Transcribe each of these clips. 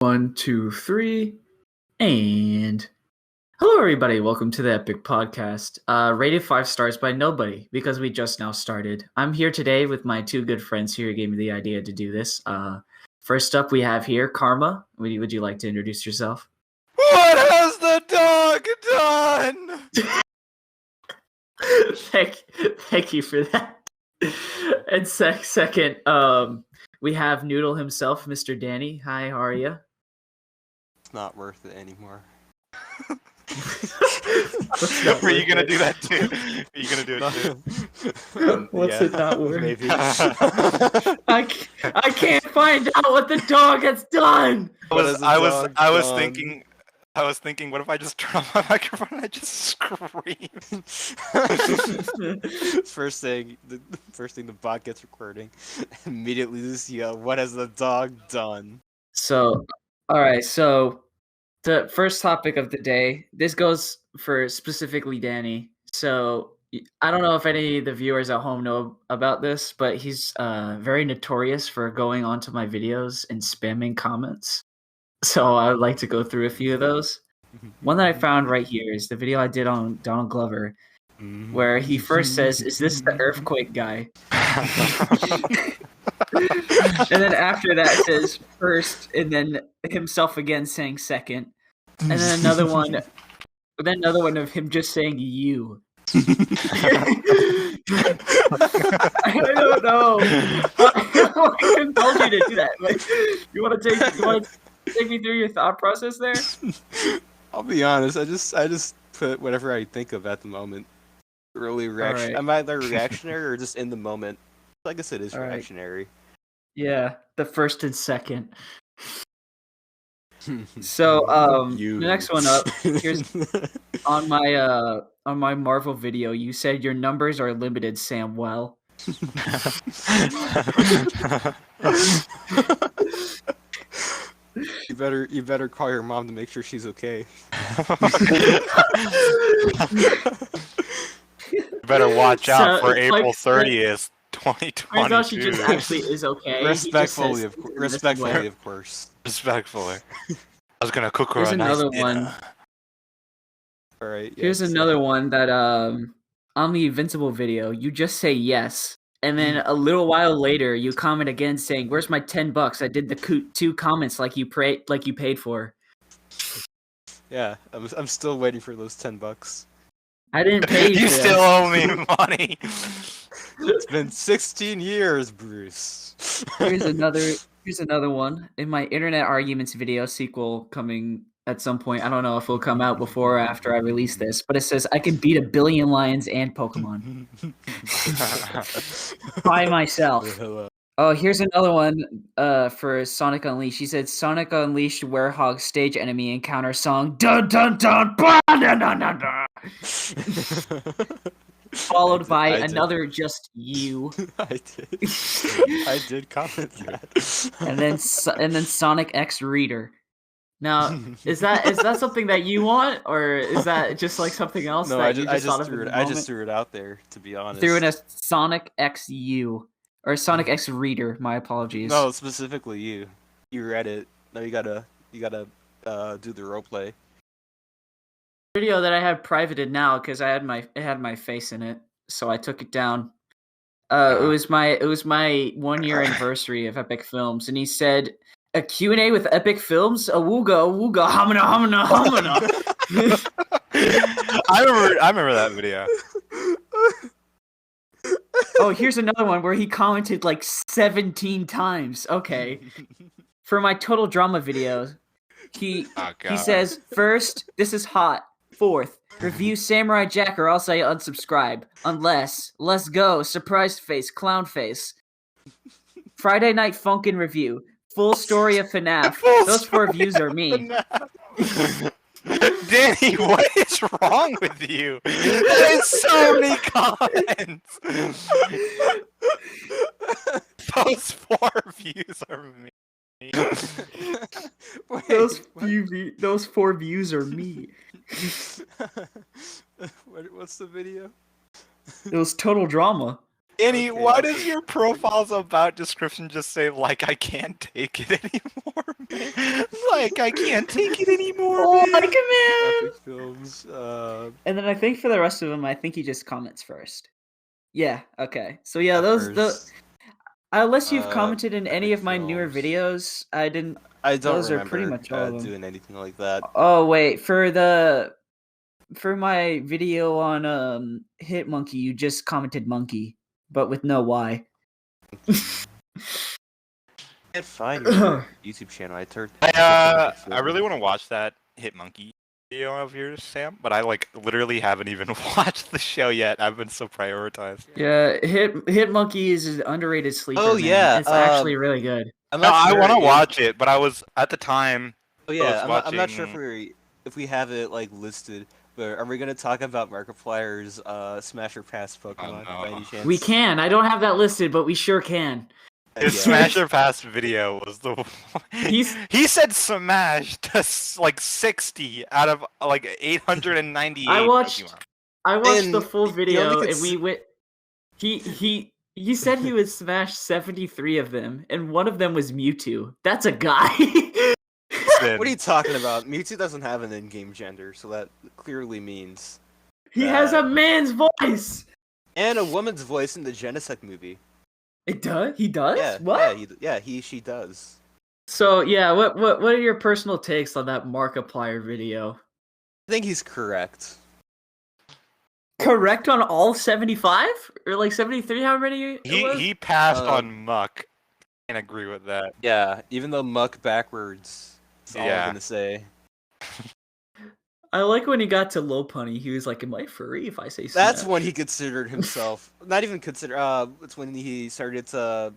One, two, three, and hello, everybody. Welcome to the Epic Podcast. Rated 5 stars by nobody because we just now started. I'm here today with my two good friends here who gave me the idea to do this. First up, we have here Karma. Would you like to introduce yourself? What has the dog done? Thank you for that. And second, we have Noodle himself, Mr. Danny. Hi, how are you? It's not worth it anymore. Are you gonna do that too? Are you gonna do it too? What's it not worth? Maybe. I can't find out what the dog has done. I was thinking, what if I just turn on my microphone and I just scream? First thing the bot gets recording, immediately just yell, "What has the dog done?" So, all right. So, the first topic of the day. This goes for specifically Danny. So, I don't know if any of the viewers at home know about this, but he's very notorious for going onto my videos and spamming comments. So I would like to go through a few of those. One that I found right here is the video I did on Donald Glover, where he first says, "Is this the earthquake guy?" And then after that says first, and then himself again saying second, and then another one of him just saying "you." I don't know. I told you to do that. Like, you want to take me through your thought process there? I'll be honest. I just put whatever I think of at the moment. Really reaction. Right. I'm either reactionary or just in the moment. I guess it is All right. reactionary. Yeah, the first and second. So, the next one up. Here's on my Marvel video. You said your numbers are limited, Samwell. You better call your mom to make sure she's okay. You better watch out So, for it's April like- 30th, Turns out she just 2022. actually is okay. Respectfully, of Respectfully. course. Respectfully. I was gonna cook her Here's a nice another dinner. one. All right. Here's yes. another one that on the Invincible video, you just say yes, and then a little while later you comment again saying, "Where's my $10? I did the 2 comments like you paid for." Yeah, I'm still waiting for those $10. I didn't pay you. You for still this. owe me money. It's been 16 years, Bruce. Here's another one. In my Internet Arguments video sequel coming at some point, I don't know if it'll come out before or after I release this, but it says I can beat 1 billion lions and Pokemon by myself. Hello. Oh, here's another one for Sonic Unleashed. He said Sonic Unleashed Werehog stage enemy encounter song dun dun dun dun dun dun dun dun. Followed by I did. another just you. I did comment that. and then Sonic X Reader. Now, is that something that you want, or is that just like something else? No, that I you just thought of threw in it. the I moment? just threw it out there, to be honest. Threw in a Sonic X U or Sonic X Reader. My apologies. No, specifically you. You read it. No, you gotta do the roleplay. Video that I have privated now because it had my face in it, so I took it down. It was my 1-year anniversary of Epic Films, and he said a Q&A with Epic Films, awooga awooga hamina hamina hamina. I remember that video. Oh, here's another one where he commented like 17 times. Okay, for my Total Drama video, he says first, this is hot. Fourth, review Samurai Jack or else I unsubscribe. Unless, let's go, surprise face, clown face. Friday Night Funkin' review. Full story of FNAF. Those 4 views are me. Danny, what is wrong with you? There's so many comments. Those 4 views are me. Wait, Those 4 views are me. What's the video? It was Total Drama. Annie, Okay, why I'll does your profile's about description just say like I can't take it anymore, man? Like I can't take it anymore, Oh, man. like a man. Epic Films. And then I think for the rest of them, I think he just comments first. Yeah. Okay. So yeah, the First, unless you've commented in any Epic of my newer Films. videos, I didn't. I don't Those are pretty remember much all of them. doing anything like that. Oh wait, for my video on Hit Monkey, you just commented monkey, but with no Y. I can't find your YouTube channel. I really want to watch that Hit Monkey video of yours, Sam, but I like literally haven't even watched the show yet. I've been so prioritized. Yeah, Hit Monkey is an underrated sleeper. Oh, man. yeah, It's actually really good. I'm No, not I sure want to if- watch it, but I was at the time. Oh yeah, I was I'm not sure watching- if we have it like listed. But are we gonna talk about Markiplier's Smash or Pass Pokemon no. by any chance? We can. I don't have that listed, but we sure can. His Yeah. Smash or Pass video was the. He's- He said Smash to like 60 out of like 898. I watched And the full you only video, could and we went. He said he would smash 73 of them, and one of them was Mewtwo. That's a guy. What are you talking about? Mewtwo doesn't have an in-game gender, so that clearly means He has a man's voice. and a woman's voice in the Genesect movie. It does. He does. Yeah, What? she does. So yeah, what are your personal takes on that Markiplier video? I think he's correct. Correct on all 75 or like 73? How many? it was? He passed on Muck. Can't agree with that. Yeah, even though Muck backwards. That's all I'm gonna say. I like when he got to Low Punny. He was like, "Am I furry if I say That's Smash?" when he considered himself. Not even consider. It's when he started to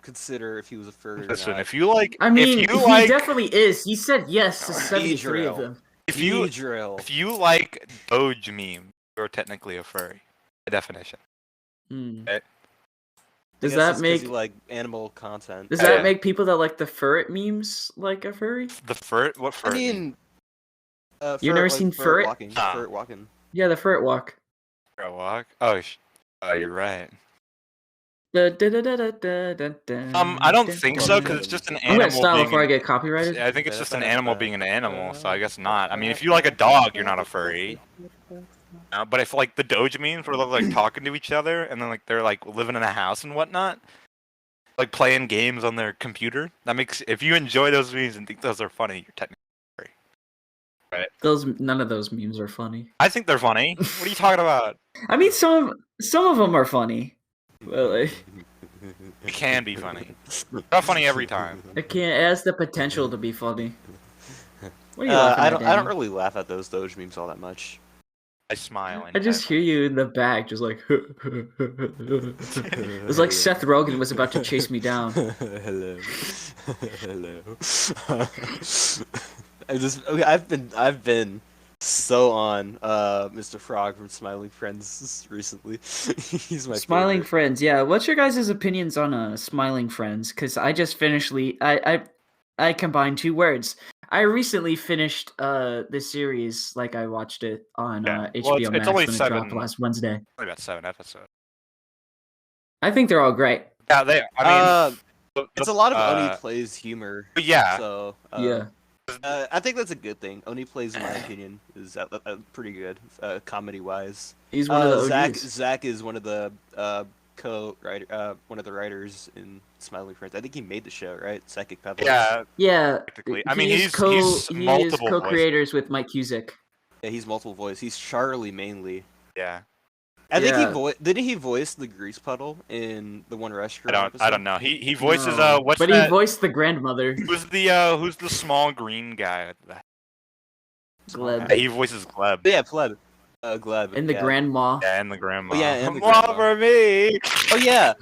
consider if he was a furry. Listen, or not. if you like, I mean, if you he like, definitely is. He said yes to Alright. 73 of Drill. them. if you drill. if you like Doge meme, you're technically a furry. By definition. Hmm. Okay. Does I guess that it's 'cause make you like animal content? does that Yeah. make people that like the furret memes like a furry? The fur, what fur? I mean, You've never seen furret Furret? walking? Nah. Furret walking. Yeah, the furret walk. walk. Oh, you're right. I I don't think so because it's just an I'm gonna animal. stop being before I an- get copyrighted. I think it's just an animal being an animal, so I guess not. I mean, if you like a dog, you're not a furry. But if like the Doge memes where they're like talking to each other and then like they're like living in a house and whatnot, like playing games on their computer, that makes if you enjoy those memes and think those are funny, you're technically furry. None of those memes are funny. I think they're funny. What are you talking about? I mean, some of them are funny. But like, It can be funny. It's not funny every time. it has the potential to be funny. What are you I laughing at, don't. I don't Danny? really laugh at those Doge memes all that much. I smile. I just hear you in the back, just like. It was like Seth Rogen was about to chase me down. Hello. Hello. I've been so on Mr. Frog from Smiling Friends recently. He's my Smiling favorite. Friends, yeah. What's your guys' opinions on Smiling Friends? Because I just finished. I combined two words. I recently finished this series. Like I watched it on Yeah. HBO Well, it's Max only when it 7. dropped last Wednesday. Only about 7 episodes. I think they're all great. Yeah, they. I mean, It's a lot of Oni plays humor. yeah. So Yeah. I think that's a good thing. Oni plays, in my opinion, is pretty good comedy wise. He's one of the OGs. Zach is one of the one of the writers in Smiling Friends. I think he made the show, right? Psychic Pebbles. Yeah, Yeah. practically. I mean, he he's is multiple co-creators with Mike Cusick. Yeah, he's multiple voice. He's Charlie mainly. Yeah. I think Yeah. didn't he voice the grease puddle in the one restaurant? I don't know. He voices No. what's But that? he voiced the grandmother. Who's the small green guy? Gleb. Yeah, he voices Gleb. Yeah, Pleb. Gleb. And the yeah. grandma. Yeah, and the grandma. Oh, yeah, and the Come grandma. over me. Oh yeah.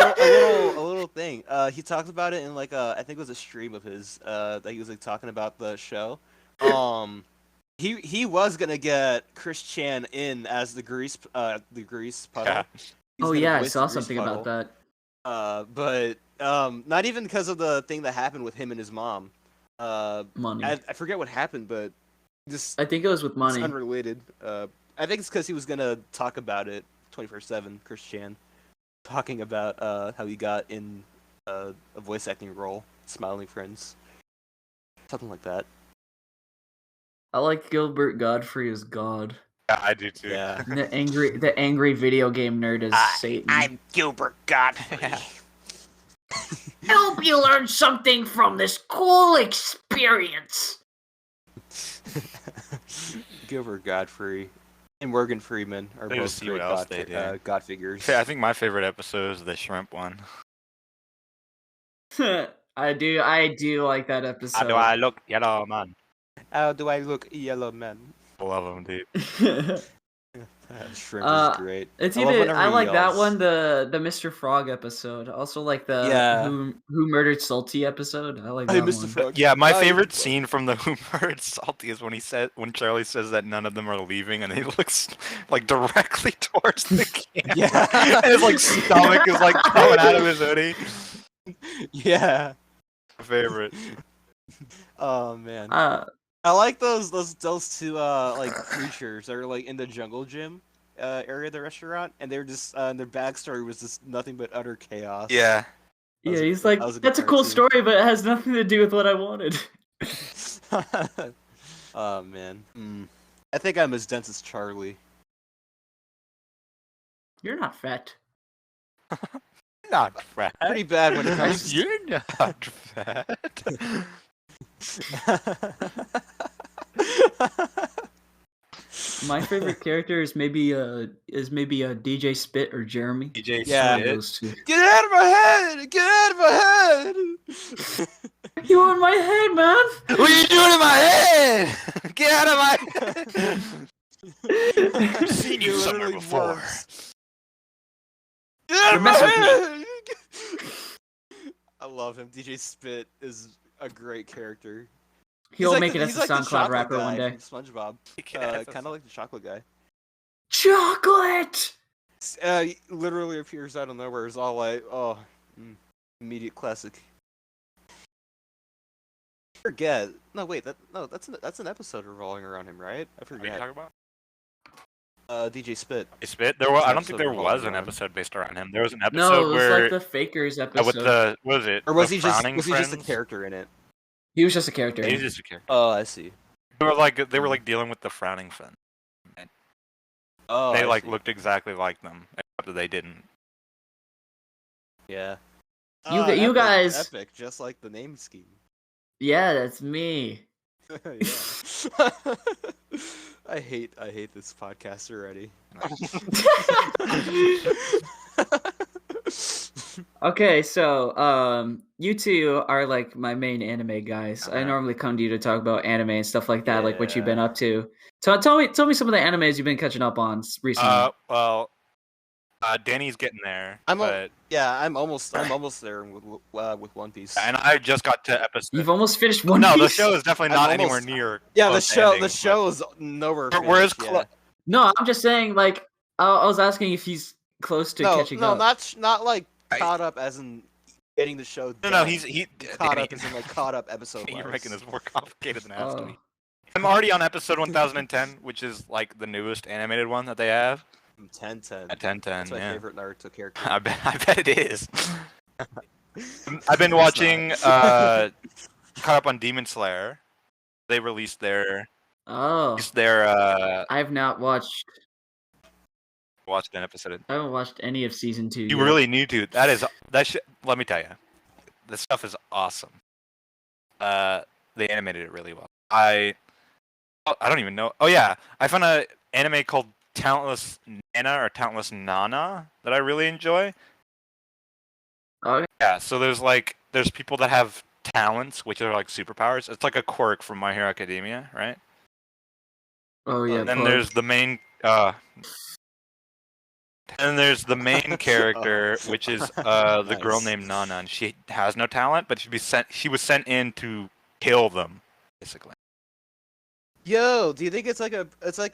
A little thing. He talked about it in like I think it was a stream of his that he was like talking about the show. He was gonna get Chris Chan in as the grease puddle. Yeah. He's Oh gonna yeah, I voice the saw grease something puddle. about that. But not even because of the thing that happened with him and his mom. Money. I forget what happened, but just I think it was with it's money. unrelated. I think it's because he was gonna talk about it 24/7 Chris Chan talking about how he got in a voice acting role, Smiling Friends, something like that. I like Gilbert Godfrey as God. Yeah, I do too. Yeah. And the angry video game nerd as Satan. I'm Gilbert Godfrey. I hope you learned something from this cool experience. Gilbert Godfrey and Morgan Freeman are Need to both see great what else they do. God figures. Yeah, I think my favorite episode is the shrimp one. I do like that episode. How do I look, yellow man? How do I look, yellow man? I love him, dude. Shrimp is great. It's I love either whenever I he like that yells. one, the Mr. Frog episode. Also like the Yeah. who murdered Salty episode. I like Hey, that Mr. one. Frog. Yeah, my Oh, favorite you- scene from the Hoomer and Salty is when Charlie says that none of them are leaving, and he looks like directly towards the camera. Yeah. And his like stomach is like coming out of his hoodie. Yeah. My favorite. Oh man. I like those two like creatures that are like in the jungle gym area of the restaurant, and they're just their backstory was just nothing but utter chaos. Yeah. Yeah, he's like, that was a that's a good cool cartoon." story, but it has nothing to do with what I wanted. Oh man. I think I'm as dense as Charlie. You're not fat. Not fat. Pretty bad when it comes to You're not fat. My favorite character is maybe DJ Spit or Jeremy. DJ Yeah. Spit. Those two. Get out of my head! Get out of my head! You in my head, man? What are you doing in my head? Get out of my head! I've seen you somewhere Literally before. works. Get out You're of my messing with head! I love him. DJ Spit is a great character. He'll He's make it as he's a the SoundCloud chocolate rapper guy one day. from SpongeBob. Yeah, Kind of like the chocolate guy. Chocolate! He literally appears out of nowhere. It's all like, oh, immediate classic. Forget. No, wait. That's an episode revolving around him, right? I What are you forget. talking about? DJ Spit. Spit? There was. I don't think Episode there was revolving an around. episode based around him. There was an episode No, it was where like the Fakers with episode. the what was it? Or was The he just Frowning was he just a Friends? character in it? He was just a character. He was just a character. Oh, I see. They were like dealing with the frowning fin. Oh, They I like see. looked exactly like them, except that they didn't. Yeah. You Ah, epic, guys- Epic, just like the name scheme. Yeah, that's me. Yeah. I hate this podcast already. Okay, so you two are like my main anime guys. I Uh-huh. normally come to you to talk about anime and stuff like that, like what you've been Yeah. up to. So tell me some of the animes you've been catching up on recently. Well, Danny's getting there, but Yeah, I'm almost there with One Piece. and I just got to episode. You've almost finished One No, Piece. the show is definitely I'm not almost- anywhere near. Yeah, the close to show ending, the but- show is nowhere. Where is finished, Cla- No, I'm just saying, like, I was asking if he's close to catching up. not like I- caught up as in getting the show. No, done. he caught Danny, up as in like caught up episode. You're wise. making this more complicated than it has to Oh. be. I'm already on episode 1010, which is like the newest animated one that they have. 10-10. At 1010, That's my yeah. favorite Naruto character. I bet it is. I've been watching caught up on Demon Slayer. They released their Oh, I've not watched. watched an episode. I haven't watched any of season 2. You yet. really need to. Let me tell you. This stuff is awesome. They animated it really well. I don't even know. Oh yeah, I found an anime called Talentless Nana or Talentless Nana that I really enjoy. Okay. Yeah, so there's people that have talents, which are like superpowers. It's like a quirk from My Hero Academia, right? Oh yeah. And then plug. there's the main character, which is the girl Nice. named Nana, and she has no talent, but she was sent in to kill them, basically. Yo, do you think it's like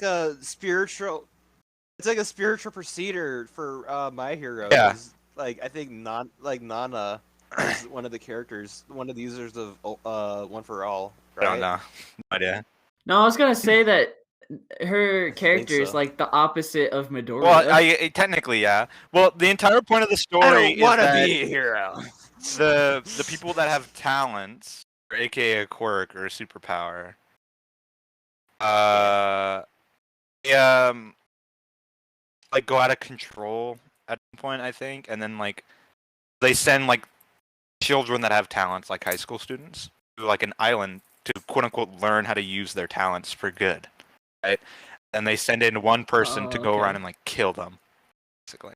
a spiritual procedure for My Hero? Yeah. 'Cause, like I think Nana is one of the characters, one of the users of One for All. Right? I don't know. No idea. No, I was gonna say that her think character is so. like the opposite of Well, Midoriya. technically, yeah. Well, the entire point of the I story don't is want to that be a hero. the people that have talents, or aka a quirk or a superpower, uh, like go out of control at one point, I think, and then like they send like children that have talents, like high school students, to like an island to quote unquote learn how to use their talents for good, right? And they send in one person to go around and like kill them, basically.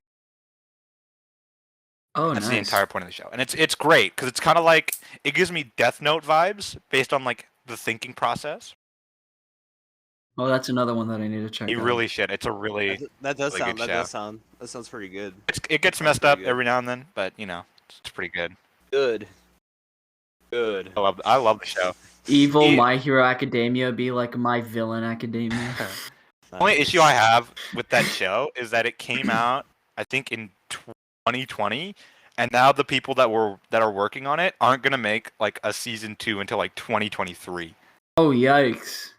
Oh, That's the nice. entire point of the show, and it's great because it's kind of like it gives me Death Note vibes based on like the thinking process. Oh, that's another one that I need to check You out. really should. It's a really That does really sound. good That does show. sound. That sounds pretty good. It gets messed up every now and then, but you know it's pretty good. Good. Good. I love the show. Evil See- My Hero Academia be like My Villain Academia. The only issue I have with that show is that it came out, I think, in 2020, and now the people that are working on it aren't gonna make like a season 2 until like 2023. Oh, yikes.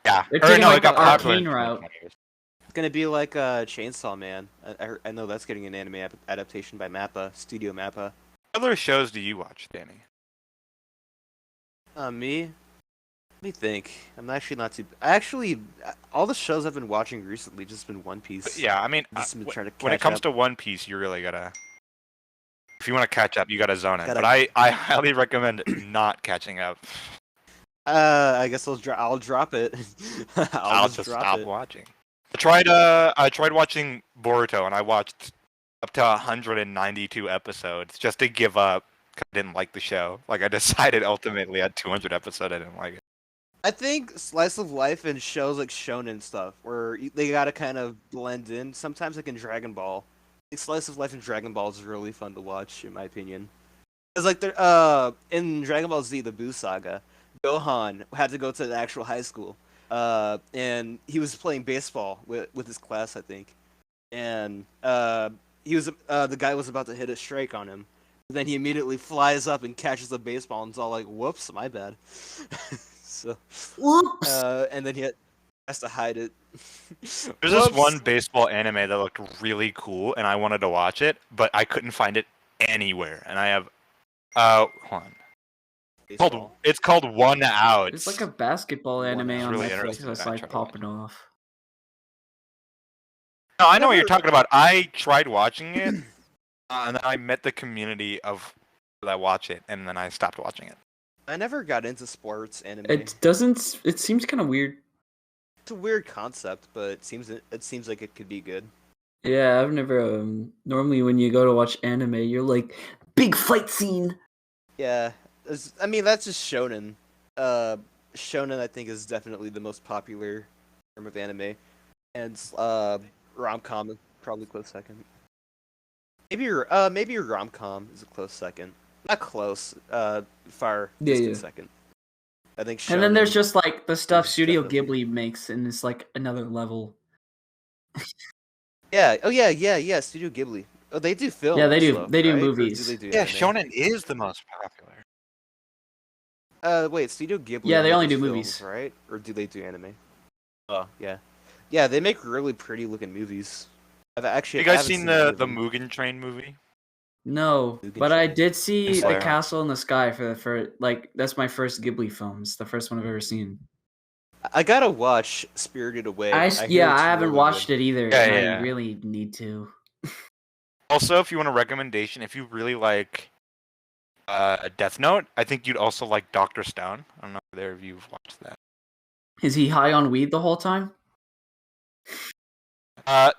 Yeah, They're or taking no, like it got the popular in arcane route. 2020. It's gonna be like Chainsaw Man. I know that's getting an anime adaptation by Mappa, Studio Mappa. What other shows do you watch, Danny? Me? Let me think. I'm actually not too. Actually, all the shows I've been watching recently just been One Piece. But yeah, I mean, Just been trying to when it catch comes up. to One Piece, you really gotta. If you want to catch up, you gotta zone in. Gotta- But I highly recommend not catching up. I guess I'll drop it. I'll just just drop stop it. watching. I tried watching Boruto, and I watched up to 192 episodes just to give up. 'Cause I didn't like the show. Like I decided ultimately at 200 episodes, I didn't like it. I think slice of life and shows like shonen stuff, where they gotta kind of blend in. Sometimes like in Dragon Ball, like slice of life in Dragon Ball is really fun to watch, in my opinion. It's like in Dragon Ball Z, the Buu saga, Gohan had to go to the actual high school, and he was playing baseball with his class, I think, and he was the guy was about to hit a strike on him. Then he immediately flies up and catches the baseball, and it's all like, "Whoops, my bad." So, Whoops! and then he has to hide it. There's this Whoops. one baseball anime that looked really cool, and I wanted to watch it, but I couldn't find it anywhere. And I have, hold on. Baseball. It's called One Out. There's like a basketball One anime out. on Really Netflix interesting. that's I like tried to watch popping off. No, I know what you're Never- talking about. I tried watching it, and then I met the community of that watch it, and then I stopped watching it. I never got into sports anime. It doesn't. It seems kind of weird. It's a weird concept, but it seems like it could be good. Yeah, I've never. Normally, when you go to watch anime, you're like, big fight scene. Yeah, I mean that's just shonen. Shonen I think is definitely the most popular form of anime, and rom-com is probably close second. Maybe rom-com is a close second. Not close. Far distant yeah. second. I think. And then there's shonen just like the stuff is Studio definitely- Ghibli makes, and it's like another level. Yeah. Oh yeah. Studio Ghibli. Oh, they do films. Yeah, they do- though, they do right? Or movies. they do Yeah, anime? shonen is the most popular. Wait, Studio Ghibli. Yeah, they only makes do films, movies. right? Or do they do anime? Oh, yeah. Yeah, they make really pretty looking movies. I've actually. You guys I haven't seen any the of them. Mugen Train movie? No, Mugen but I Train. did see It's The hilarious. Castle in the Sky like that's my first Ghibli film. It's the first one I've ever seen. I gotta watch Spirited Away. I haven't watched it. it either, Yeah, and yeah. I really need to. Also, if you want a recommendation, if you really like Death Note, I think you'd also like Doctor Stone. I don't know if either of you've watched that. Is he high on weed the whole time?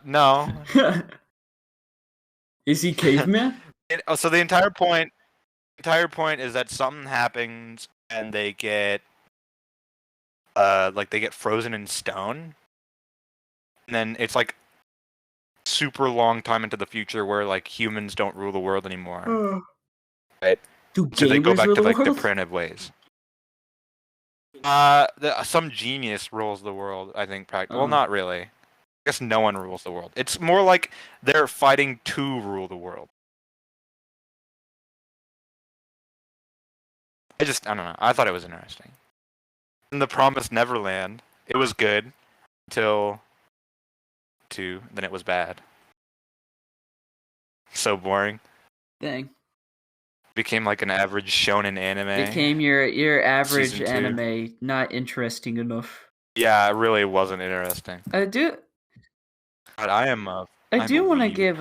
No. Is he caveman? So the entire point is that something happens and they get like they get frozen in stone, and then it's like super long time into the future where like humans don't rule the world anymore. Right. Do So they go gamers back rule to the like the world? primitive ways. Some genius rules the world. I think. Well, Oh. not really. I guess no one rules the world. It's more like they're fighting to rule the world. I don't know. I thought it was interesting. In the Promised Neverland, It was good until 2, then it was bad. So boring. Dang. Became like an average shonen anime. Became your average Season 2. anime, not interesting enough. Yeah, it really wasn't interesting. I do But I'm want to weeb. give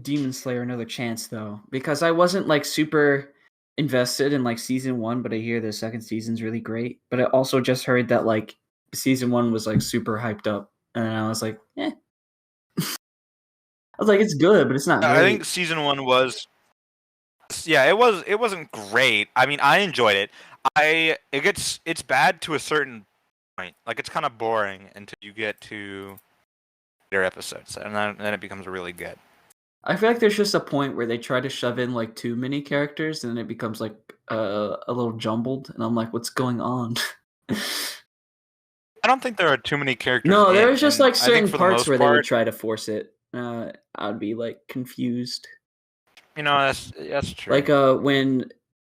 Demon Slayer another chance though, because I wasn't like super invested in like season 1, but I hear the second season's really great. But I also just heard that like season 1 was like super hyped up, and I was like, eh. I was like, it's good, but it's not great. I think season 1 was. Yeah, it wasn't great. I mean, I enjoyed it. It's bad to a certain point. Like it's kind of boring until you get to later episodes, and then it becomes really good. I feel like there's just a point where they try to shove in like too many characters, and then it becomes like a little jumbled, and I'm like, what's going on? I don't think there are too many characters. No, there's just like I think certain for the parts most where they would part, try to force it. I'd be like confused. you know, that's true. Like when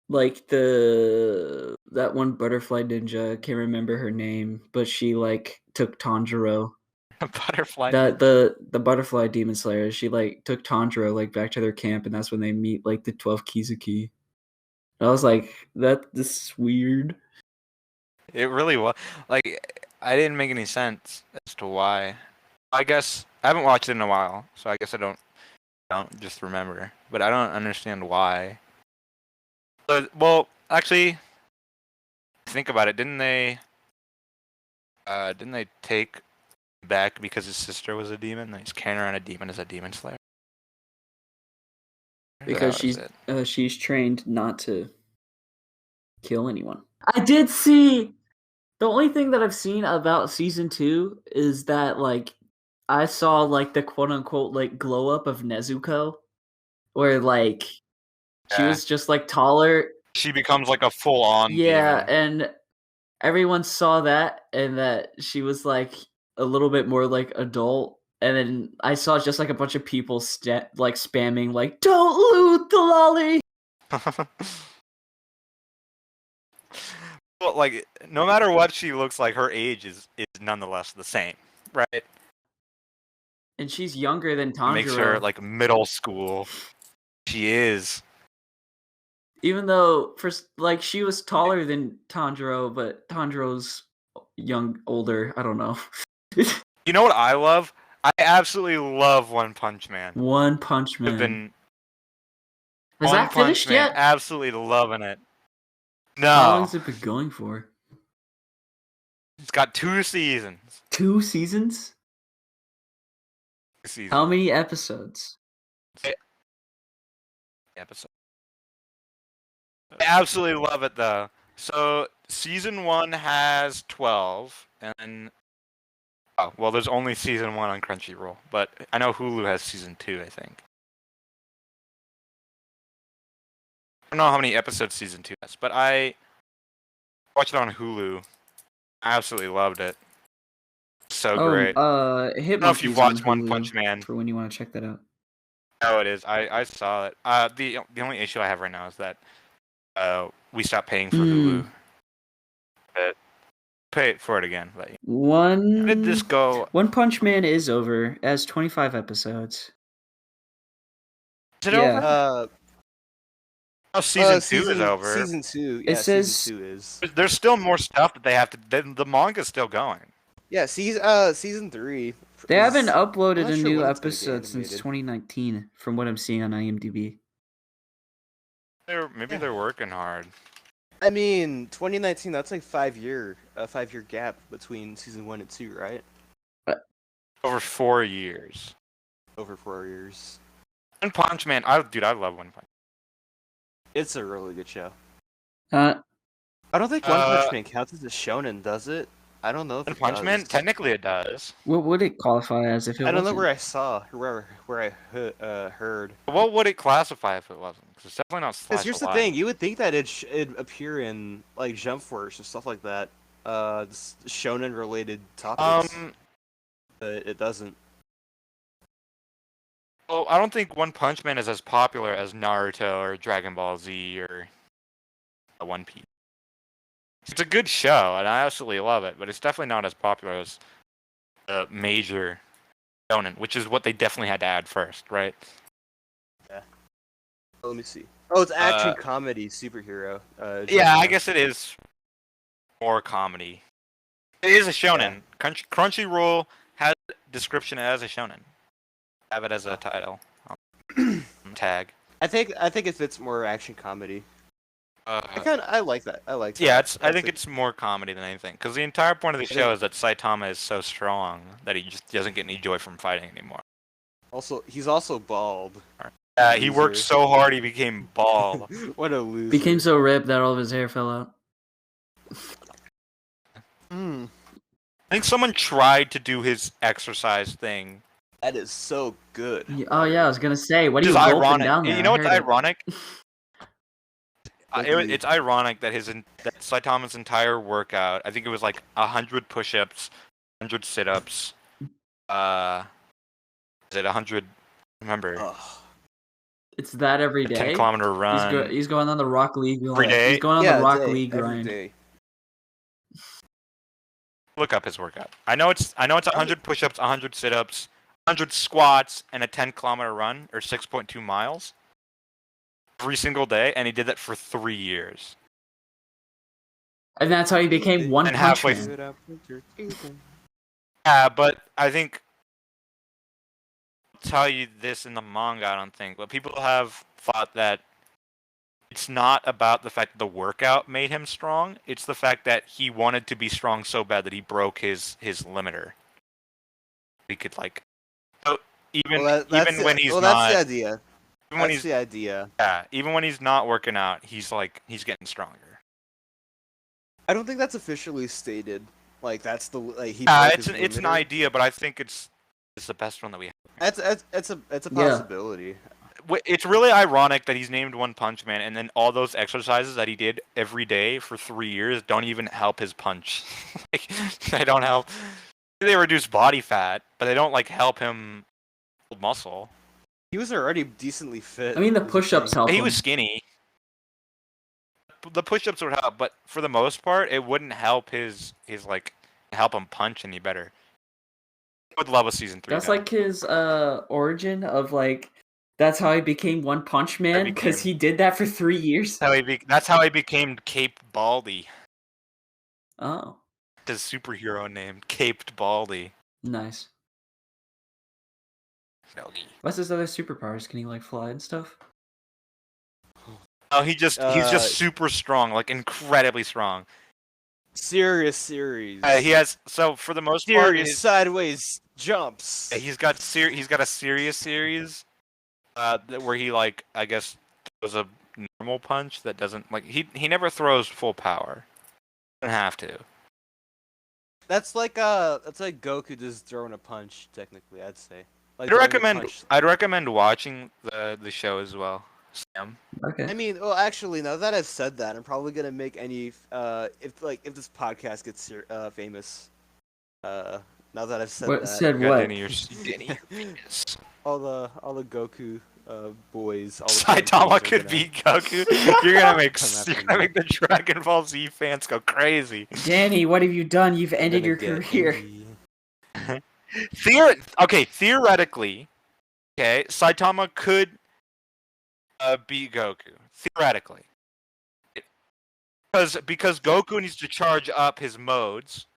like that one butterfly ninja, can't remember her name, but she like took Tanjiro. Butterfly. The butterfly demon slayer, she like took Tanjiro like back to their camp, and that's when they meet like the 12 Kizuki. I was like, this is weird. It really was. Like, I didn't make any sense as to why. I guess I haven't watched it in a while, so I guess I don't just remember. But I don't understand why. But, well, actually, think about it. Didn't they take back because his sister was a demon? They just carrying around a demon as a demon slayer. Because she's trained not to kill anyone. I did see. The only thing that I've seen about season 2 is that like I saw like the quote unquote like glow up of Nezuko, where like she was just like taller. She becomes like a full on Yeah, demon. and everyone saw that, and that she was like a little bit more like adult. And then I saw just like a bunch of people like spamming like, "Don't loot the lolly." Well, like no matter what she looks like, her age is nonetheless the same, right? And she's younger than Tanjiro. Makes her like middle school. She is. Even though like she was taller than Tanjiro, but Tanjiro's older. I don't know. You know what I love? I absolutely love One Punch Man. One Punch Man. Has One that finished Punch Man, yet? absolutely loving it. No. How long has it been going for? It's got 2 seasons. 2 seasons? How many episodes? I absolutely love it though. So season 1 has 12, and well, there's only season 1 on Crunchyroll, but I know Hulu has season 2. I think. I don't know how many episodes season 2 has, but I watched it on Hulu. I absolutely loved it. So great. I don't know if you've watched One Punch Man. For when you want to check that out. Oh, it is. I saw it. The only issue I have right now is that we stopped paying for Hulu. But pay for it again. But how did this go? One Punch Man is over. It has 25 episodes. Is it over? Season 2 is over. Season 2. Yeah, it says season 2 is. There's still more stuff that they have to. The manga's still going. Yeah, season 3. They haven't uploaded a new episode since 2019, from what I'm seeing on IMDb. Maybe they're working hard. I mean, 2019. That's like 5-year gap between season 1 and 2, right? Over 4 years. Over 4 years. One Punch Man. I love One Punch. It's a really good show. I don't think One Punch Man counts as a shonen, does it? I don't know if One Punch Man. Technically, it does. What would it qualify as if it? I don't know wasn't? where I saw where I heard. What would it classify if it wasn't? Because it's definitely not. Because here's the thing: you would think that it'd appear in like Jump Force and stuff like that, shonen related topics. But it doesn't. Well, I don't think One Punch Man is as popular as Naruto or Dragon Ball Z or One Piece. It's a good show, and I absolutely love it, but it's definitely not as popular as the major shonen, which is what they definitely had to add first, right? Yeah. Let me see. Oh, it's action comedy superhero. Yeah, I genre. guess it is more comedy. It is a shonen. Crunchyroll has description as a shonen. Have it as a title. Tag. I think it fits more action comedy. I like that. I like that. Yeah, I think it's more comedy than anything. Because the entire point of the show is that Saitama is so strong that he just doesn't get any joy from fighting anymore. Also, he's also bald. Yeah, he worked so hard he became bald. What a loser. Became so ripped that all of his hair fell out. I think someone tried to do his exercise thing. That is so good. Oh yeah, I was gonna say, what are you ironic. gulping down there? You know what's ironic? It's ironic that that Saitama's entire workout, I think it was like 100 push-ups, 100 sit-ups, is it 100? Remember? It's that every day. 10-kilometer run. He's going on the Rock League every day. He's going on the Rock League grind. Day. Look up his workout. I know it's 100 push-ups, 100 sit-ups, 100 squats, and a 10-kilometer run, or 6.2 miles. Every single day, and he did that for 3 years. And that's how he became One Punch Man. Yeah, but I think I'll tell you this in the manga, I don't think, but people have thought that it's not about the fact that the workout made him strong. It's the fact that he wanted to be strong so bad that he broke his limiter. He could even when he's not. That's the idea. That's the idea. Yeah, even when he's not working out, he's getting stronger. I don't think that's officially stated. Like that's the it's an idea, but I think it's the best one that we have. It's a possibility. Yeah. It's really ironic that he's named One Punch Man, and then all those exercises that he did every day for 3 years don't even help his punch. They don't help. They reduce body fat, but they don't help him build muscle. He was already decently fit. I mean, the push-ups help. He was skinny. The push-ups would help, but for the most part, it wouldn't help help him punch any better. I would love a season 3. That's like his origin of that's how he became One Punch Man, because he did that for 3 years. That's how he became Caped Baldy. Oh. His superhero name, Caped Baldy. Nice. What's his other superpowers? Can he fly and stuff? Oh, he's just super strong, incredibly strong. Serious series. He has for the most part, serious sideways jumps. Yeah, he's got a serious series, where he I guess throws a normal punch that doesn't he never throws full power. Doesn't have to. That's like Goku just throwing a punch. Technically, I'd say. I'd recommend watching the show as well, Sam. Okay. I mean, well, actually, now that I've said that, I'm probably gonna make any if this podcast gets famous. Now that I've said that. Said what? all the Goku boys. All the Saitama could beat Goku. You're gonna make the Dragon Ball Z fans go crazy. Danny, what have you done? You've ended your career. Theoretically, Saitama could beat Goku. Theoretically, because Goku needs to charge up his modes,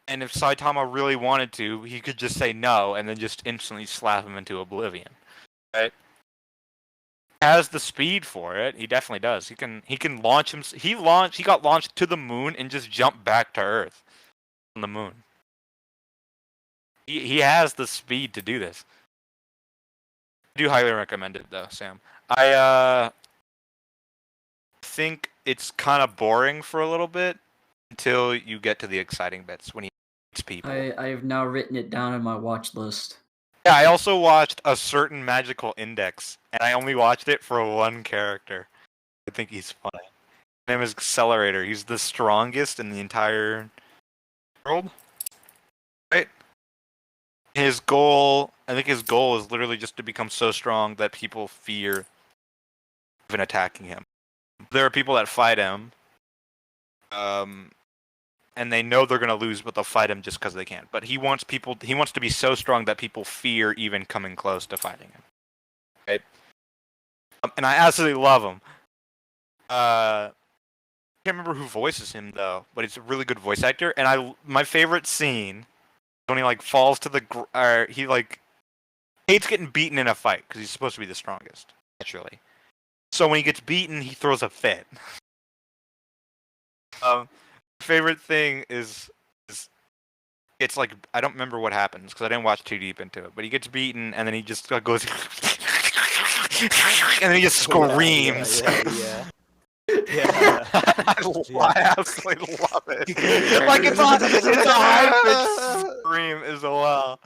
and if Saitama really wanted to, he could just say no and then just instantly slap him into oblivion. Right? Has the speed for it. He definitely does. He can launch him. He got launched to the moon and just jumped back to Earth on the moon. He has the speed to do this. I do highly recommend it though, Sam. I think it's kind of boring for a little bit until you get to the exciting bits when he meets people. I have now written it down on my watch list. Yeah, I also watched A Certain Magical Index, and I only watched it for one character. I think he's funny. His name is Accelerator. He's the strongest in the entire world. Right? I think his goal is literally just to become so strong that people fear even attacking him. There are people that fight him, and they know they're gonna lose, but they'll fight him just because they can. But he wants to be so strong that people fear even coming close to fighting him. Right? And I absolutely love him. I can't remember who voices him though, but he's a really good voice actor. And my favorite scene when he like falls to he like hates getting beaten in a fight because he's supposed to be the strongest, naturally. So when he gets beaten, he throws a fit. Favorite thing is it's like I don't remember what happens because I didn't watch too deep into it. But he gets beaten and then he just goes and then he just screams. Yeah. I absolutely love it. Like it's a high pitched scream as well.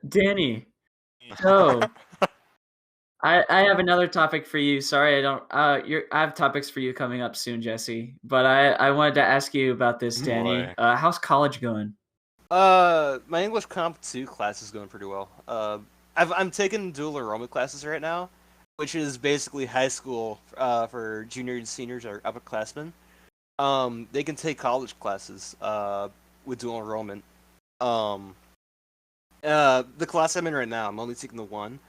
Danny, so I have another topic for you. Sorry, I don't. I have topics for you coming up soon, Jesse. But I wanted to ask you about this, Danny. Boy. How's college going? My English Comp 2 class is going pretty well. I'm taking dual enrollment classes right now, which is basically high school for juniors and seniors or upperclassmen. They can take college classes with dual enrollment. The class I'm in right now, I'm only taking the one,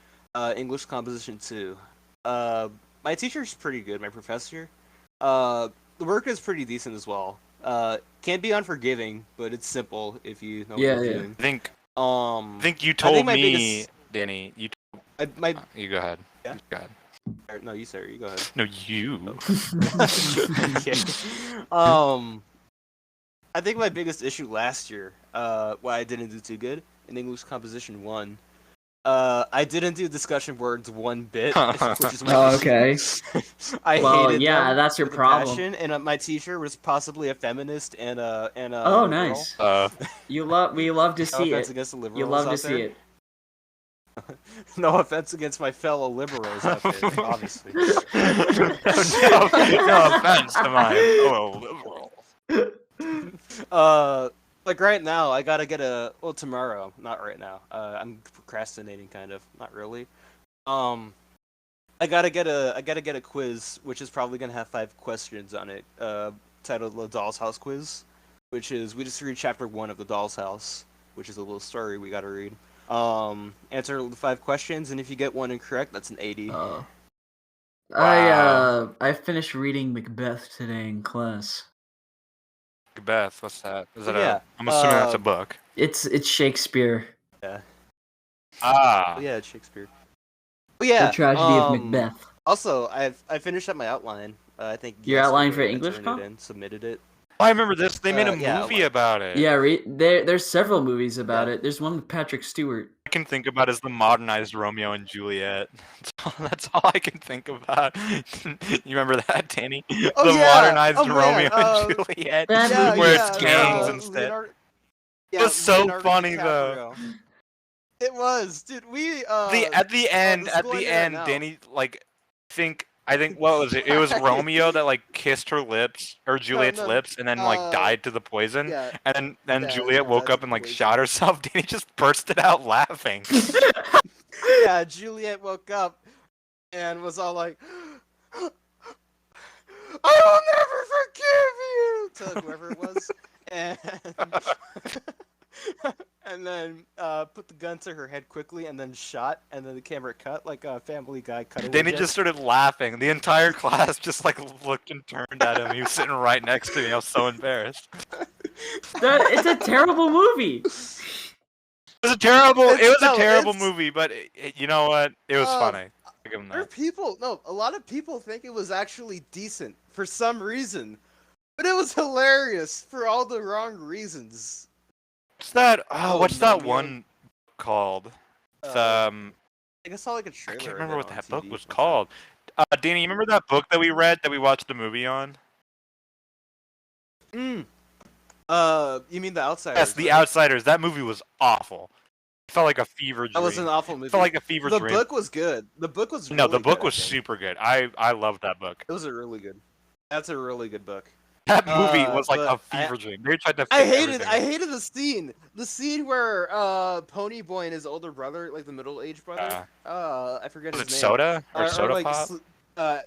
English Composition 2. My teacher's pretty good, my professor. The work is pretty decent as well. Can't be unforgiving, but it's simple if you know what you're doing. I think you told me, biggest... Danny. You go ahead. Yeah? Go ahead. No, you, sir. You go ahead. No, you. Okay. I think my biggest issue last year, why I didn't do too good in English Composition 1, I didn't do discussion boards one bit, which is my okay. I hated them that's your with a problem. passion, and my teacher was possibly a feminist and a oh, liberal. nice. We love to see offense it. against the liberals You love out to see there. it. No offense against my fellow liberals out there, obviously. no offense to my fellow liberals. Like right now, I gotta get tomorrow, not right now. I'm procrastinating, kind of, not really. I gotta get a quiz, which is probably gonna have 5 questions on it. Titled the Doll's House Quiz, which is we just read chapter 1 of the Doll's House, which is a little story we gotta read. Answer the 5 questions, and if you get one incorrect, that's an 80. Wow. I finished reading Macbeth today in class. Macbeth, what's that? Is that I'm assuming that's a book. It's Shakespeare. Yeah. Yeah, it's Shakespeare. But yeah, The Tragedy of Macbeth. Also, I finished up my outline. I think your outline for English Comp? Submitted it. Oh, I remember this. They made a movie about it. Yeah, there's several movies about it. There's one with Patrick Stewart. I can think about is the modernized Romeo and Juliet. That's all I can think about. You remember that, Danny? Modernized Romeo and Juliet, where it's gangs instead. It was so funny though. It was, dude. At the end, Danny I think what was it? It was Romeo that like kissed her lips or Juliet's lips and then like died to the poison. Yeah. And then Juliet woke up and like shot herself. Danny just bursted out laughing. Yeah, Juliet woke up and was all like, "I will never forgive you," to whoever it was, and then put the gun to her head quickly and then shot, and then the camera cut like a Family Guy cut. Danny just started laughing. The entire class just like looked and turned at him. He was sitting right next to me. I was so embarrassed. It's a terrible movie. It was a terrible movie, but you know what? It was funny. I'll give him that. A lot of people think it was actually decent for some reason, but it was hilarious for all the wrong reasons. What's that? What's that one called? I think I saw like a trailer. I can't remember what that book was called. Danny, you remember that book that we read that we watched the movie on? You mean The Outsiders? Yes, The Outsiders. That movie was awful. It felt like a fever dream. That was an awful movie. It felt like a fever dream. The book was good. The book was no, the book was super good. I loved that book. It was a really good. That's a really good book. That movie was like a fever dream. They tried to. I hated the scene. The scene where Pony Boy and his older brother, like the middle-aged brother. I forget his name. Was it Soda or Soda like, Pop? I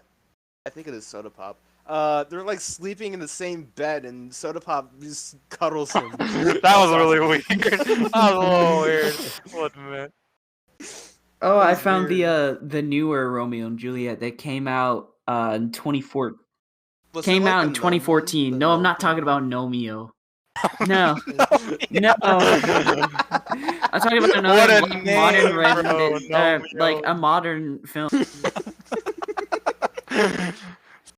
think it is Soda Pop. they're like sleeping in the same bed, and Soda Pop just cuddles him. That was really weird. That was a little weird. What man? Oh, That I was found weird. the newer Romeo and Juliet that came out in 2014. Was it Came like out the in gnome one? 2014. The No, I'm gnome not talking about one? Nomeo. No, Yeah. no. I'm talking about What another a like, modern name, bro. like Nomeo. a modern film.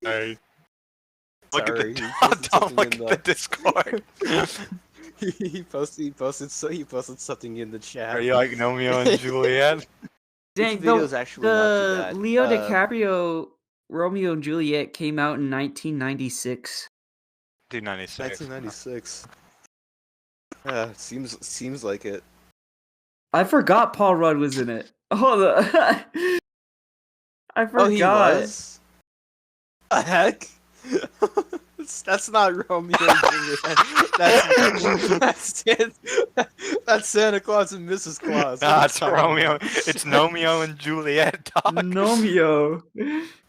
Sorry. Look at Sorry, the he posted don't something look in at the Discord. he posted something in the chat. Are you like Romeo and Juliet? This Dang, video is actually not too the bad. Leo DiCaprio Romeo and Juliet came out in 1996. 296. 1996. Seems like it. I forgot Paul Rudd was in it. Hold on. I forgot. Oh, he was. The heck? That's not Romeo and Juliet. That's Santa Claus and Mrs. Claus. What are Nah, you it's talking Romeo. about? It's Nomeo and Juliet, dog. Nomeo.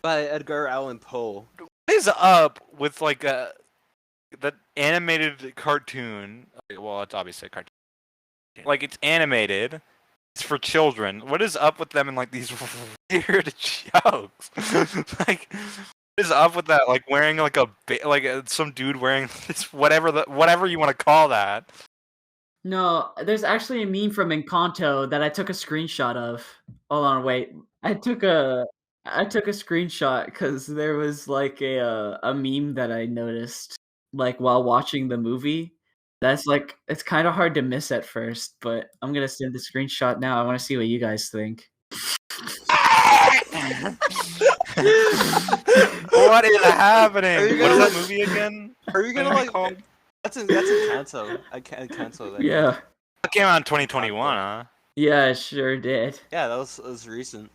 By Edgar Allan Poe. What is up with like the animated cartoon? Well, it's obviously a cartoon. Like it's animated. It's for children. What is up with them and like these weird jokes? Like, what is up with that? Like wearing like some dude wearing this whatever you want to call that. No, there's actually a meme from Encanto that I took a screenshot of. Hold on, wait. I took a screenshot because there was like a meme that I noticed like while watching the movie. That's like it's kind of hard to miss at first, but I'm gonna send the screenshot now. I want to see what you guys think. What is happening? Are you What is gonna, that like- movie again? Are you gonna What is like? it called? That's in Kanto. I can't Kanto that. Yeah, It came out in 2021, huh? yeah, it sure did. Yeah, that was recent.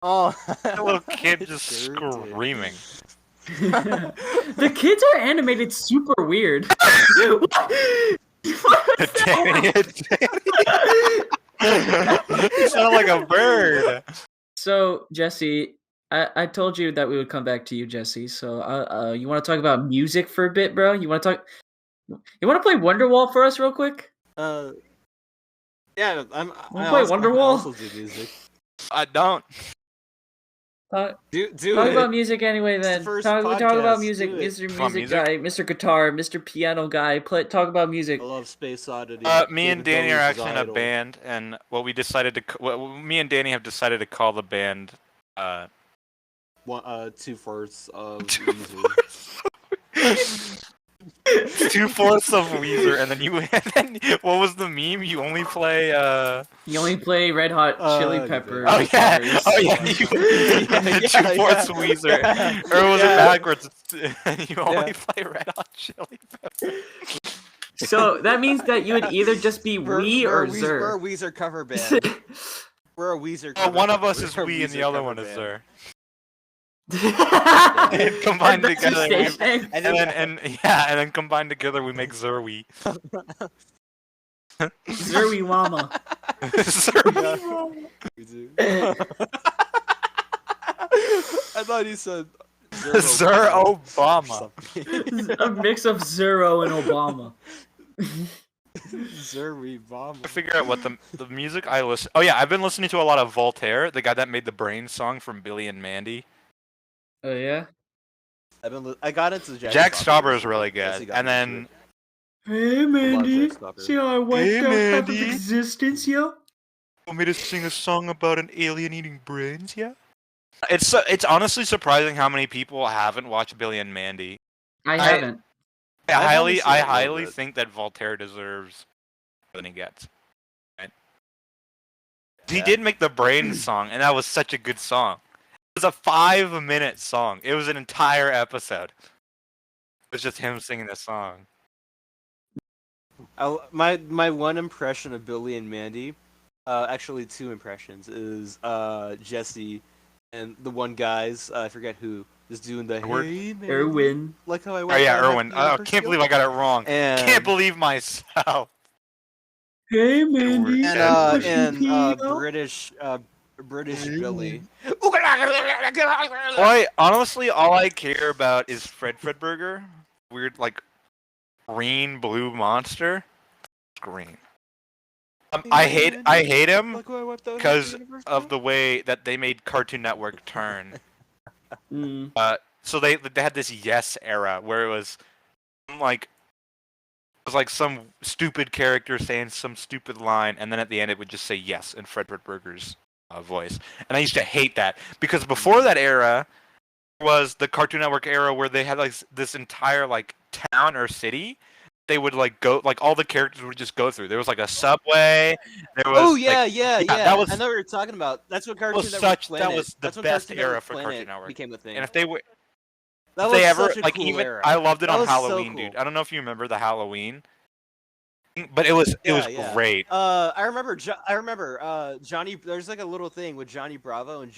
Oh, A little kid it just sure did. screaming. The kids are animated super weird. Danny, you sound like a bird. So, Jesse, I told you that we would come back to you, Jesse. So, you want to talk about music for a bit, bro? You want to talk? You want to play Wonderwall for us, real quick? Yeah, Wanna play Wonderwall? I also do music. I don't. Talk Do about it. music anyway. It's the Then first talk about podcast, music, do it. Mr. Come on, Music music? Guy, Mr. Guitar, Mr. Piano Guy. Talk about music. I love Space Oddity. Me and David Danny Bowie's are his actually in a idol. band, and what me and Danny have decided to call the band. 2/4 of Two Weezer. 2/4 of Weezer, and then what was the meme? You only play You only play Red Hot Chili Peppers. Oh yeah, covers. oh yeah, you 2/4 Weezer, or was it backwards? You only play Red Hot Chili Peppers. So that means that you would either just be we or We're a Zer. Weezer cover band. We're a Weezer cover One of us we're is a we, and the Weezer other cover one is band. Zer. And Combined that's your together, statement? and then combined together we make Zerwe. Zerwy Wama. Zerwe. We do. I thought he said Zer Obama. A mix of Zero and Obama. Zerwy Bomb. I figure out what the music I listen. Oh yeah, I've been listening to a lot of Voltaire, the guy that made the Brain song from Billy and Mandy. Oh yeah. I got into Jack Stauber is really Jesse good, got and me then Hey Mandy, Jack Stauber. see how I wiped Hey, out half of Mandy. existence, yo? want me to sing a song about an alien eating brains. Yeah. It's honestly surprising how many people haven't watched Billy and Mandy. I haven't. I've only seen I a little highly bit. think that Voltaire deserves more than he gets. Right? He Yeah. did make the Brain song, and that was such a good song. It was a 5-minute song. It was an entire episode. It was just him singing the song. My one impression of Billy and Mandy, actually 2 impressions, is Jesse and the one guy's I forget who is doing the Erwin. hey Mandy. Erwin. Like how I Oh went yeah, down that Erwin. I universe can't deal? believe I got it wrong. And Can't believe myself. Hey Mandy. and Push and me, yo. British British Billy. Honestly, all I care about is Fredburger. Weird, like, green blue monster. Green. I hate him because of the way that they made Cartoon Network turn. So they had this Yes era where it was like some stupid character saying some stupid line, and then at the end it would just say yes in Fred Burger's voice. And I used to hate that because before that era was the Cartoon Network era where they had like this entire like town or city. They would like go like all the characters would just go through. There was like a subway. There was. Oh yeah, like, yeah. That was. I know what you're talking about. That's what Cartoon was Network such. Planet. That was the best era for Cartoon Network. Became a thing. And if they were. That If was they ever such a like cool even era. I loved it That on was so Halloween, cool. dude. I don't know if you remember the Halloween, but it was great. I remember Johnny. There's like a little thing with Johnny Bravo and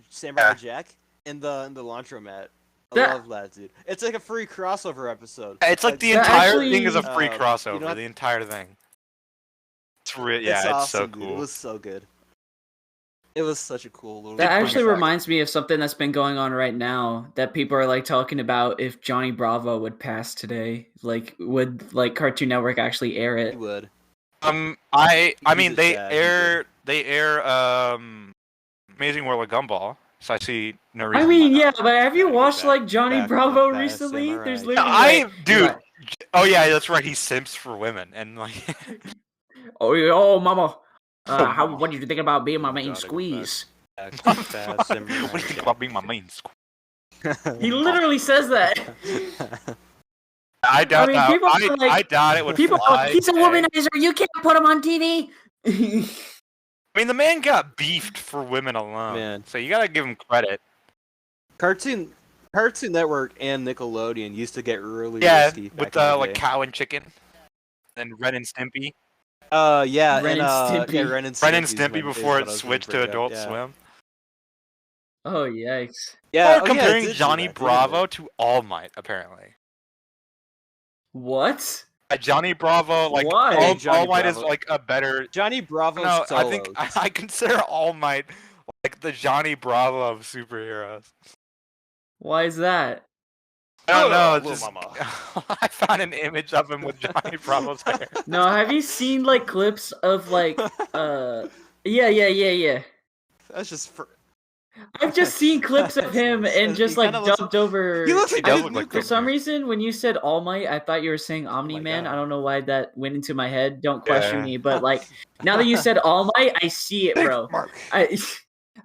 Samurai Jack in the laundromat. I love that, dude. It's like a free crossover episode. It's like the entire thing is a free crossover. The entire thing. It's awesome, so cool. Dude. It was so good. It was such a cool little. That actually reminds me of something that's been going on right now that people are like talking about. If Johnny Bravo would pass today, like would like Cartoon Network actually air it? He would. I mean they air Amazing World of Gumball, so I see no reason. I mean, yeah, but have you watched like Johnny Bravo recently? There's literally dude. Oh yeah, that's right. He simps for women and like. oh, mama. What did you think about being my main squeeze? What do you think about being my main squeeze? He literally says that. I doubt I doubt it would fly. He's a womanizer. You can't put him on TV. I mean, the man got beefed for women alone. Man. So you gotta give him credit. Cartoon Network and Nickelodeon used to get really risky with like Cow and Chicken, and Ren and Stimpy. Ren and Stimpy. Ren and Stimpy before it switched to Adult Swim. Oh yikes! Yeah, comparing Johnny Bravo to All Might apparently. What? Johnny Bravo, like All Might is like a better. Johnny Bravo. No, I think I consider All Might like the Johnny Bravo of superheroes. Why is that? I don't know. Just, I found an image of him with Johnny Bravo's hair. No, have you seen like clips of like yeah. That's just for. I've just seen clips of him and just like dubbed over. He looks like for some reason, when you said All Might, I thought you were saying Omni Man. I don't know why that went into my head. Don't question me, but like now that you said All Might, I see it, bro.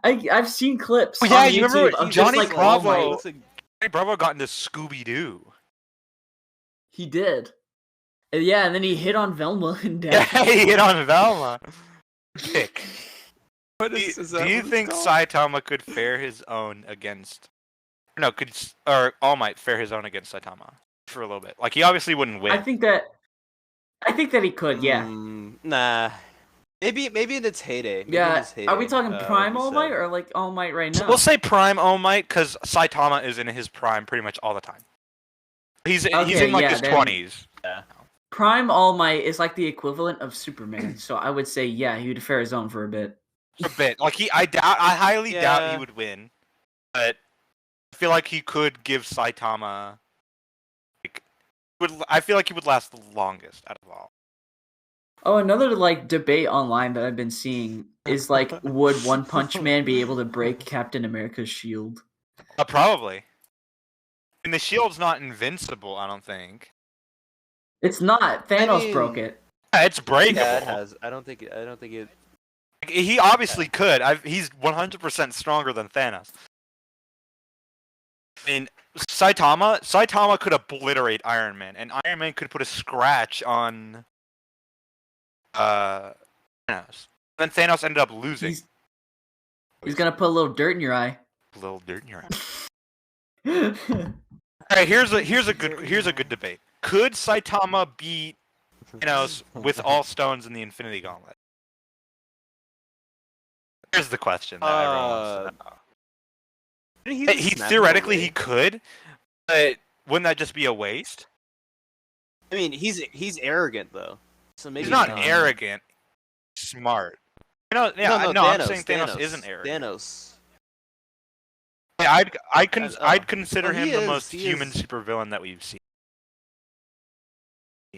I've seen clips. Oh, yeah, on you YouTube remember of Johnny just, like, Bravo? Johnny Bravo got into Scooby Doo. He did. Yeah, and then he hit on Velma and death. Yeah, he hit on Velma. Kick. Do you think Saitama could fare his own against? No, or All Might fare his own against Saitama for a little bit? Like he obviously wouldn't win. I think that he could. Yeah. Nah. Maybe in its heyday. Are we talking Prime All Might or like All Might right now? So we'll say Prime All Might because Saitama is in his prime pretty much all the time. He's in like his 20s. Yeah. Prime All Might is like the equivalent of Superman, so I would say he would fare his own for a bit. Like I highly doubt he would win, but I feel like he could give Saitama. I feel like he would last the longest out of all. Oh, another like debate online that I've been seeing is like, would One Punch Man be able to break Captain America's shield? Probably. And the shield's not invincible, I don't think. It's not. Thanos broke it. Yeah, it's breakable. Yeah, it has. I don't think it. He obviously could. He's 100% stronger than Thanos. I mean, Saitama could obliterate Iron Man, and Iron Man could put a scratch on Thanos. Then Thanos ended up losing. He's gonna put a little dirt in your eye. A little dirt in your eye. All right, here's a good debate. Could Saitama beat Thanos with all stones in the Infinity Gauntlet? Here's the question that everyone wants to know. He theoretically he could, but wouldn't that just be a waste? I mean, he's arrogant though, so maybe he's not arrogant. He's smart. No, yeah, no, no, Thanos, I'm saying Thanos isn't arrogant. Thanos. Yeah, I'd consider Well, him the most human supervillain that we've seen.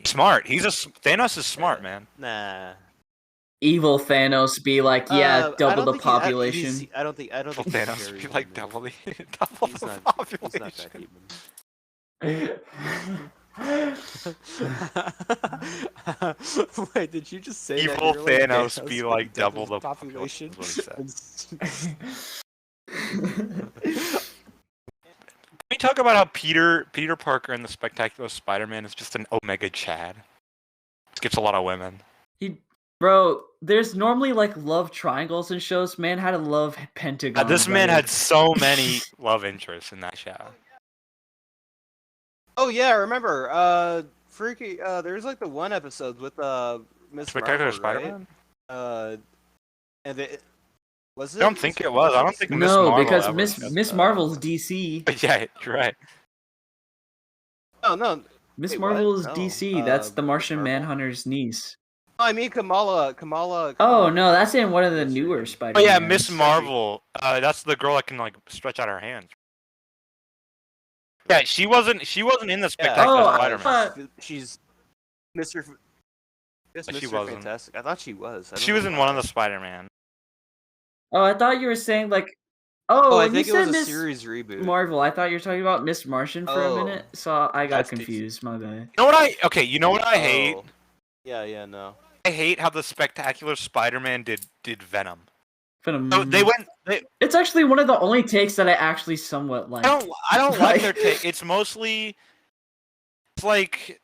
Smart. Thanos is smart, man. Nah. Evil Thanos be like, yeah, I double don't the think population. I don't think Well, he's Thanos very be like human. double the He's the not. He's not that population. human. Wait, did you just say Evil that you're Thanos like be Thanos like double double the population? population, is what he said. Can we talk about how Peter Parker in the Spectacular Spider-Man is just an Omega Chad? Skips a lot of women. Bro, there's normally like love triangles in shows. Man had a love pentagon. This man had so many love interests in that show. Oh yeah, I remember. Freaky. There's like the one episode with Miss Spectacular Marvel, Spider-Man? right? And it was it? I don't think it was. I don't think Miss No, Marvel because ever Miss Marvel's DC. Yeah, you're right. No. Miss Wait, Marvel is what? No, DC. That's the Miss Martian Marvel? Manhunter's niece. Oh, I mean Kamala. Oh no, that's in one of the What's her newer name? Spider. Oh yeah, Miss Marvel. That's the girl that can like stretch out her hands. Yeah, she wasn't in the Spectacular Oh, Spider-Man. She's Mr. Yes, She Mr. wasn't. Fantastic. I thought she was. I don't She was know in why. one of the Spider-Man. Oh, I thought you were saying like. Oh, Oh, I when you think it was said a Miss series reboot. Marvel, I thought you were talking about Miss Martian for a Oh. minute, so I got That's confused. My bad. You know what I hate? Oh. Yeah, no. I hate how the Spectacular Spider-Man did Venom. Venom. So It's actually one of the only takes that I actually somewhat like. I don't like their take. It's mostly like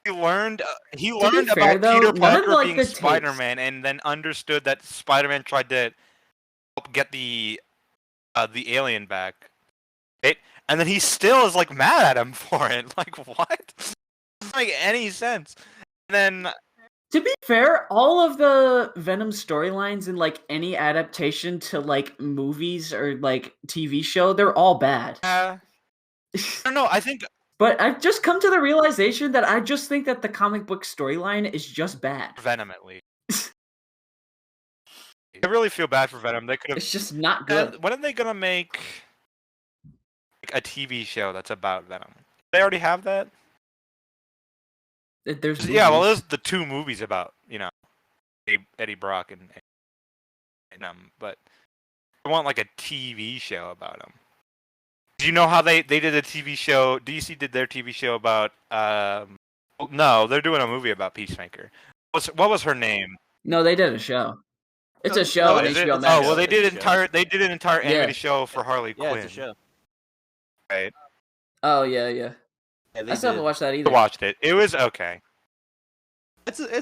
he learned fair, about though, Peter none of, Parker like, being the takes- Spider-Man, and then understood that Spider-Man tried to help get the alien back. And then he still is like mad at him for it. Like what? Doesn't make any sense. And then To be fair, all of the Venom storylines in like any adaptation to like movies or like TV show, they're all bad. I don't know. I think But I've just come to the realization that I just think that the comic book storyline is just bad. Venom at least. I really feel bad for Venom. They could have. It's just not good. When are they gonna make a TV show that's about Venom? They already have that. There's Yeah, well, movies. there's the 2 movies about Eddie Brock and but I want like a TV show about him. Do you know how they did a TV show? DC did their TV show about no, they're doing a movie about Peacemaker. What was her name? No, they did a show. It's a show No, on is it? HBO It's Max. Oh well, they It's did a an entire Yeah. animated show for Harley Yeah, Quinn. it's a show. Right. Oh yeah. Yeah, I still haven't watched that I either. watched it. It was okay. It's okay.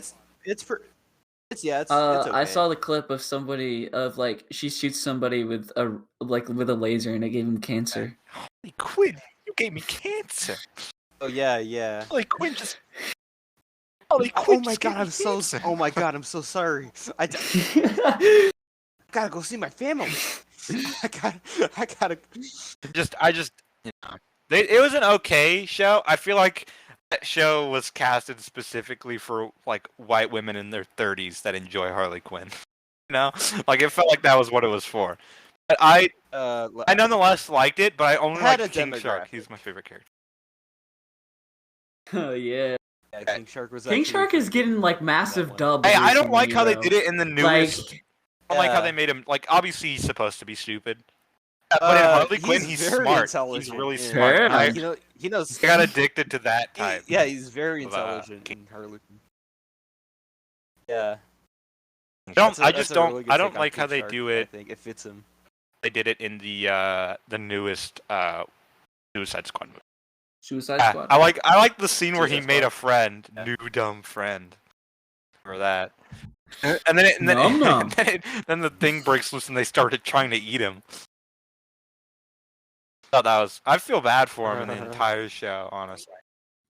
I saw the clip of somebody of like she shoots somebody with a laser and it gave him cancer. Harley Quinn, you gave me cancer. Oh yeah. Harley Quinn just. Oh my god, I'm so. Oh my god, I'm so sorry. I gotta go see my family. I gotta. I just, it was an okay show. I feel like that show was casted specifically for like white women in their 30s that enjoy Harley Quinn. Like it felt like that was what it was for. But I nonetheless liked it, but I only Had liked a King Shark. demographic. He's my favorite character. Oh yeah. Yeah, King Shark was. King Shark is getting like massive dubs. Hey, I don't recently, like how they bro. did it in the newest. Like, I don't like how they made him like obviously he's supposed to be stupid. But in Harley Quinn, he's very smart. intelligent. He's really and- smart. Yeah. He knows. I got addicted to that type. He's very of, intelligent in Harley Quinn. Yeah. I That's a don't really good I don't take on like King how they Shark, do I it. think it fits him. They did it in the newest Suicide Squad movie. Suicide Yeah, Squad. I like the scene where he Suicide made Squad. a friend, Yeah. new dumb friend. For that. And then Nom nom. then the thing breaks loose and they started trying to eat him. I feel bad for him in the entire show, honestly.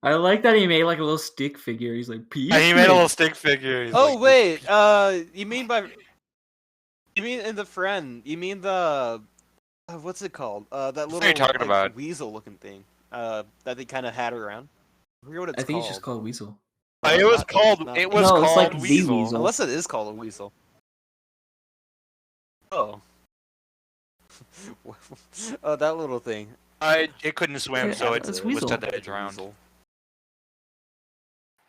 I like that he made like a little stick figure. He's like, peace. And he made a little stick figure. He's Oh like, wait, you mean in the friend? You mean the what's it called? That little are you talking about? weasel-looking thing. That they kind of had around. I forget what it's I think called. it's just called Weasel. It was Not- called not- it was No, it's called like the Weasel. Weasel. Unless it is called a weasel. Oh. Oh, that little thing. It couldn't swim, Yeah, so it it's was Weasel. said that it drowned.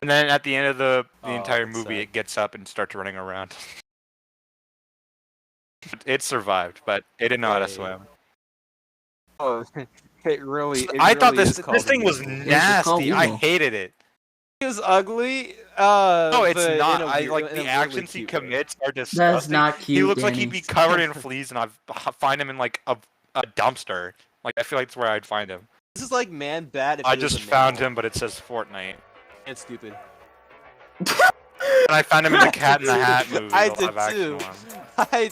And then at the end of the Oh, entire that's movie, sad. it gets up and starts running around. It survived, but it didn't know how to Okay. swim. Oh, it really. I thought really is this called thing was Weasel. It's called nasty. I Weasel. hated it. He was ugly. No, it's but not. in a I weird- like in a the really actions he cute way. commits are That's disgusting. not He cute, looks like Danny. he'd be covered in fleas, and I'd find him in like a dumpster. Like I feel like that's where I'd find him. This is like man bad. If I he was just a found mammal. him, but it says Fortnite. It's stupid. And I found him in the Cat in the Hat movie. I the did live action too. one. I